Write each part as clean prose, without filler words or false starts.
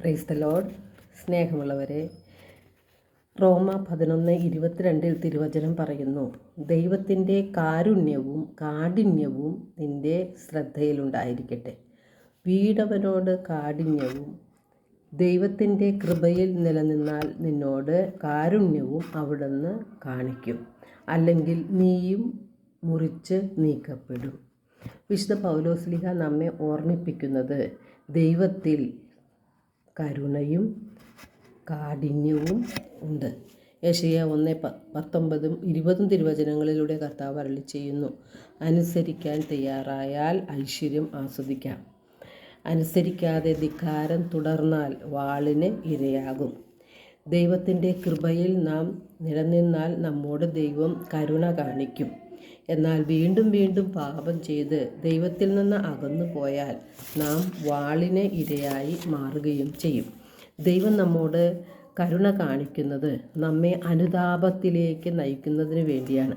Praise the Lord. സ്നേഹമുള്ളവരെ, റോമ 11:22 തിരുവചനം പറയുന്നു, ദൈവത്തിൻ്റെ കാരുണ്യവും കാഠിന്യവും നിൻ്റെ ശ്രദ്ധയിലുണ്ടായിരിക്കട്ടെ. വീടവനോട് കാഠിന്യവും ദൈവത്തിൻ്റെ കൃപയിൽ നിലനിന്നാൽ നിന്നോട് കാരുണ്യവും അവിടുന്ന് കാണിക്കും, അല്ലെങ്കിൽ നീയും മുറിച്ച് നീക്കപ്പെടും. വിശുദ്ധ പൗലോസ്ലീഹ നമ്മെ ഓർമ്മിപ്പിക്കുന്നത് ദൈവത്തിൽ കരുണയും കാഠിന്യവും ഉണ്ട്. യെശയ്യാ 1:19-20 തിരുവചനങ്ങളിലൂടെ കർത്താവ് അരുളി ചെയ്യുന്നു, അനുസരിക്കാൻ തയ്യാറായാൽ ഐശ്വര്യം ആസ്വദിക്കാം, അനുസരിക്കാതെ ധിക്കാരം തുടർന്നാൽ വാളിന് ഇരയാകും. ദൈവത്തിൻ്റെ കൃപയിൽ നാം നിലനിന്നാൽ നമ്മോട് ദൈവം കരുണ കാണിക്കും. എന്നാൽ വീണ്ടും വീണ്ടും പാപം ചെയ്ത് ദൈവത്തിൽ നിന്ന് അകന്നു പോയാൽ നാം വാളിന് ഇരയായി മാറുകയും ചെയ്യും. ദൈവം നമ്മോട് കരുണ കാണിക്കുന്നത് നമ്മെ അനുതാപത്തിലേക്ക് നയിക്കുന്നതിന് വേണ്ടിയാണ്.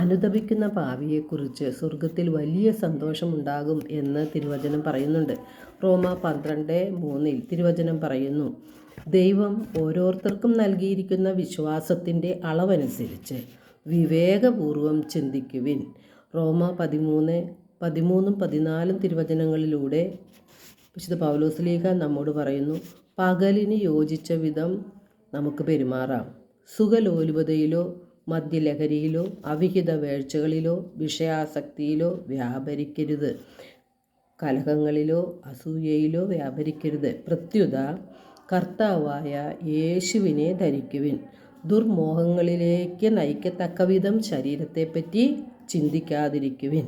അനുതപിക്കുന്ന പാപിയെക്കുറിച്ച് സ്വർഗത്തിൽ വലിയ സന്തോഷമുണ്ടാകും എന്ന് തിരുവചനം പറയുന്നുണ്ട്. റോമ 12:3 തിരുവചനം പറയുന്നു, ദൈവം ഓരോരുത്തർക്കും നൽകിയിരിക്കുന്ന വിശ്വാസത്തിൻ്റെ അളവനുസരിച്ച് വിവേകപൂർവം ചിന്തിക്കുവിൻ. റോമ 13:14 തിരുവചനങ്ങളിലൂടെ വിശുദ്ധ പൗലോസ്ലീഹ നമ്മോട് പറയുന്നു, പകലിന് യോജിച്ച വിധം നമുക്ക് പെരുമാറാം. സുഖലോലുപതയിലോ മദ്യലഹരിയിലോ അവിഹിത വേഴ്ചകളിലോ വിഷയാസക്തിയിലോ വ്യാപരിക്കരുത്, കലഹങ്ങളിലോ അസൂയയിലോ വ്യാപരിക്കരുത്. പ്രത്യുത കർത്താവായ യേശുവിനെ ധരിക്കുവിൻ. ദുർമോഹങ്ങളിലേക്ക് നയിക്കത്തക്കവിധം ശരീരത്തെപ്പറ്റി ചിന്തിക്കാതിരിക്കുവിൻ.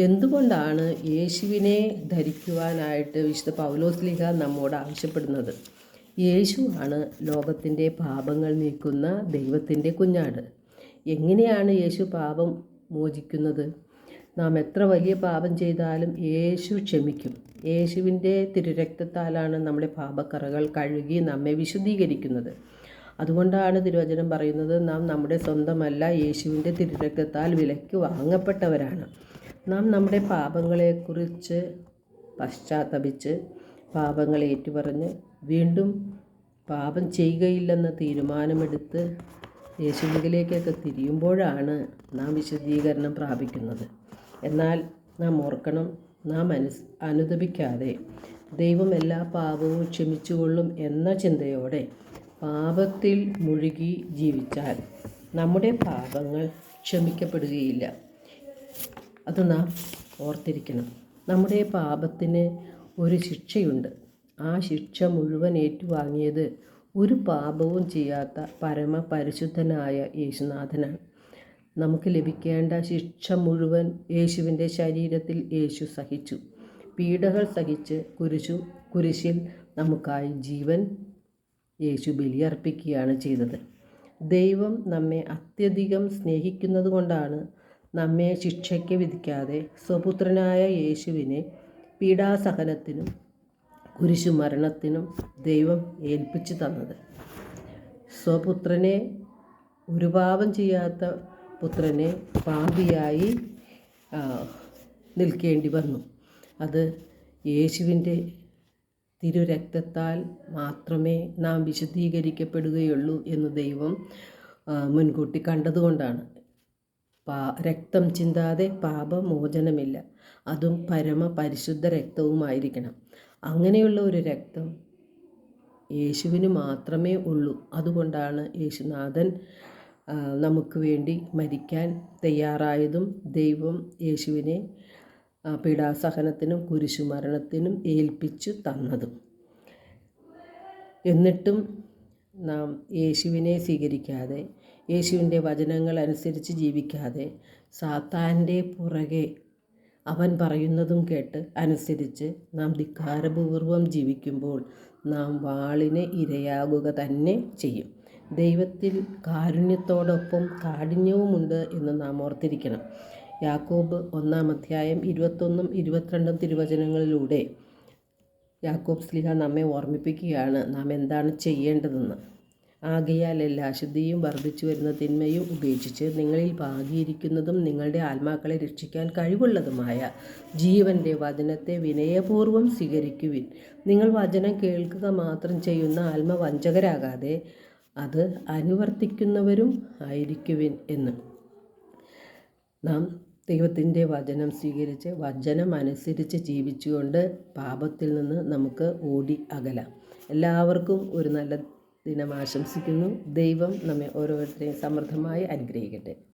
എന്തുകൊണ്ടാണ് യേശുവിനെ ധരിക്കുവാനായിട്ട് വിശുദ്ധ പൗലോസ്ലീഹ നമ്മോട് ആവശ്യപ്പെടുന്നത്? യേശുവാണ് ലോകത്തിൻ്റെ പാപങ്ങൾ നീക്കുന്ന ദൈവത്തിൻ്റെ കുഞ്ഞാട്. എങ്ങനെയാണ് യേശു പാപം മോചിക്കുന്നത്? നാം എത്ര വലിയ പാപം ചെയ്താലും യേശു ക്ഷമിക്കും. യേശുവിൻ്റെ തിരുരക്തത്താലാണ് നമ്മുടെ പാപക്കറകൾ കഴുകി നമ്മെ വിശുദ്ധീകരിക്കുന്നത്. അതുകൊണ്ടാണ് തിരുവചനം പറയുന്നത്, നാം നമ്മുടെ സ്വന്തമല്ല, യേശുവിൻ്റെ തിരുരക്തത്താൽ വിലയ്ക്ക് വാങ്ങപ്പെട്ടവരാണ്. നാം നമ്മുടെ പാപങ്ങളെക്കുറിച്ച് പശ്ചാത്തപിച്ച് പാപങ്ങളെ ഏറ്റുപറഞ്ഞ് വീണ്ടും പാപം ചെയ്യുകയില്ലെന്ന തീരുമാനമെടുത്ത് യേശുവിലേക്കൊക്കെ തിരിയുമ്പോഴാണ് നാം വിശുദ്ധീകരണം പ്രാപിക്കുന്നത്. എന്നാൽ നാം ഓർക്കണം, നാം അനുതപിക്കാതെ ദൈവം എല്ലാ പാപവും ക്ഷമിച്ചുകൊള്ളും എന്ന ചിന്തയോടെ പാപത്തിൽ മുഴുകി ജീവിച്ചാൽ നമ്മുടെ പാപങ്ങൾ ക്ഷമിക്കപ്പെടുകയില്ല. അത് നാം ഓർത്തിരിക്കണം. നമ്മുടെ പാപത്തിന് ഒരു ശിക്ഷയുണ്ട്. ആ ശിക്ഷ മുഴുവൻ ഏറ്റുവാങ്ങിയത് ഒരു പാപവും ചെയ്യാത്ത പരമപരിശുദ്ധനായ യേശുനാഥനാണ്. നമുക്ക് ലഭിക്കേണ്ട ശിക്ഷ മുഴുവൻ യേശുവിൻ്റെ ശരീരത്തിൽ യേശു സഹിച്ചു. പീഡകൾ സഹിച്ച് കുരിശിൽ നമുക്കായി ജീവൻ യേശു ബലിയർപ്പിക്കുകയാണ് ചെയ്തത്. ദൈവം നമ്മെ അത്യധികം സ്നേഹിക്കുന്നത് കൊണ്ടാണ് നമ്മെ ശിക്ഷയ്ക്ക് വിധിക്കാതെ സ്വപുത്രനായ യേശുവിനെ പീഡാസഹനത്തിനും കുരിശുമരണത്തിനും ദൈവം ഏൽപ്പിച്ചു തന്നത്. സ്വപുത്രനെ, ഒരു പാപം ചെയ്യാത്ത പുത്രനെ പാപിയായി നിൽക്കേണ്ടി വന്നു. അത് യേശുവിൻ്റെ തിരുരക്തത്താൽ മാത്രമേ നാം വിശുദ്ധീകരിക്കപ്പെടുകയുള്ളൂ എന്ന് ദൈവം മുൻകൂട്ടി കണ്ടതുകൊണ്ടാണ്. രക്തം ചിന്താതെ പാപമോചനമില്ല, അതും പരമപരിശുദ്ധ രക്തവുമായിരിക്കണം. അങ്ങനെയുള്ള ഒരു രക്തം യേശുവിന് മാത്രമേ ഉള്ളൂ. അതുകൊണ്ടാണ് യേശുനാഥൻ നമുക്ക് വേണ്ടി മരിക്കാൻ തയ്യാറായതും ദൈവം യേശുവിനെ പീഡാസഹനത്തിനും കുരിശുമരണത്തിനും ഏൽപ്പിച്ചു തന്നതും. എന്നിട്ടും നാം യേശുവിനെ സ്വീകരിക്കാതെ, യേശുവിൻ്റെ വചനങ്ങൾ അനുസരിച്ച് ജീവിക്കാതെ, സാത്താൻ്റെ പുറകെ അവൻ പറയുന്നതും കേട്ട് അനുസരിച്ച് നാം ധിക്കാരപൂർവം ജീവിക്കുമ്പോൾ നാം വാളിന് ഇരയാകുക തന്നെ ചെയ്യും. ദൈവത്തിൽ കാരുണ്യത്തോടൊപ്പം കാഠിന്യവുമുണ്ട് എന്ന് നാം ഓർത്തിരിക്കണം. യാക്കോബ് 1:21-22 തിരുവചനങ്ങളിലൂടെ യാക്കോബ് ശ്ലീഹ നമ്മെ ഓർമ്മിപ്പിക്കുകയാണ് നാം എന്താണ് ചെയ്യേണ്ടതെന്ന്. ആകയാൽ എല്ലാ അശുദ്ധിയും വർദ്ധിച്ചു വരുന്ന തിന്മയും ഉപേക്ഷിച്ച് നിങ്ങളിൽ പാകിയിരിക്കുന്നതും നിങ്ങളുടെ ആത്മാക്കളെ രക്ഷിക്കാൻ കഴിവുള്ളതുമായ ജീവൻ്റെ വചനത്തെ വിനയപൂർവ്വം സ്വീകരിക്കുവിൻ. നിങ്ങൾ വചനം കേൾക്കുക മാത്രം ചെയ്യുന്ന ആത്മവഞ്ചകരാകാതെ അത് അനുവർത്തിക്കുന്നവരും ആയിരിക്കുവിൻ എന്ന്. നാം ദൈവത്തിൻ്റെ വചനം സ്വീകരിച്ച് വചനം അനുസരിച്ച് ജീവിച്ചുകൊണ്ട് പാപത്തിൽ നിന്ന് നമുക്ക് ഓടി അകലാം. എല്ലാവർക്കും ഒരു നല്ല ദിനം ആശംസിക്കുന്നു. ദൈവം നമ്മെ ഓരോരുത്തരെയും സമൃദ്ധമായി അനുഗ്രഹിക്കട്ടെ.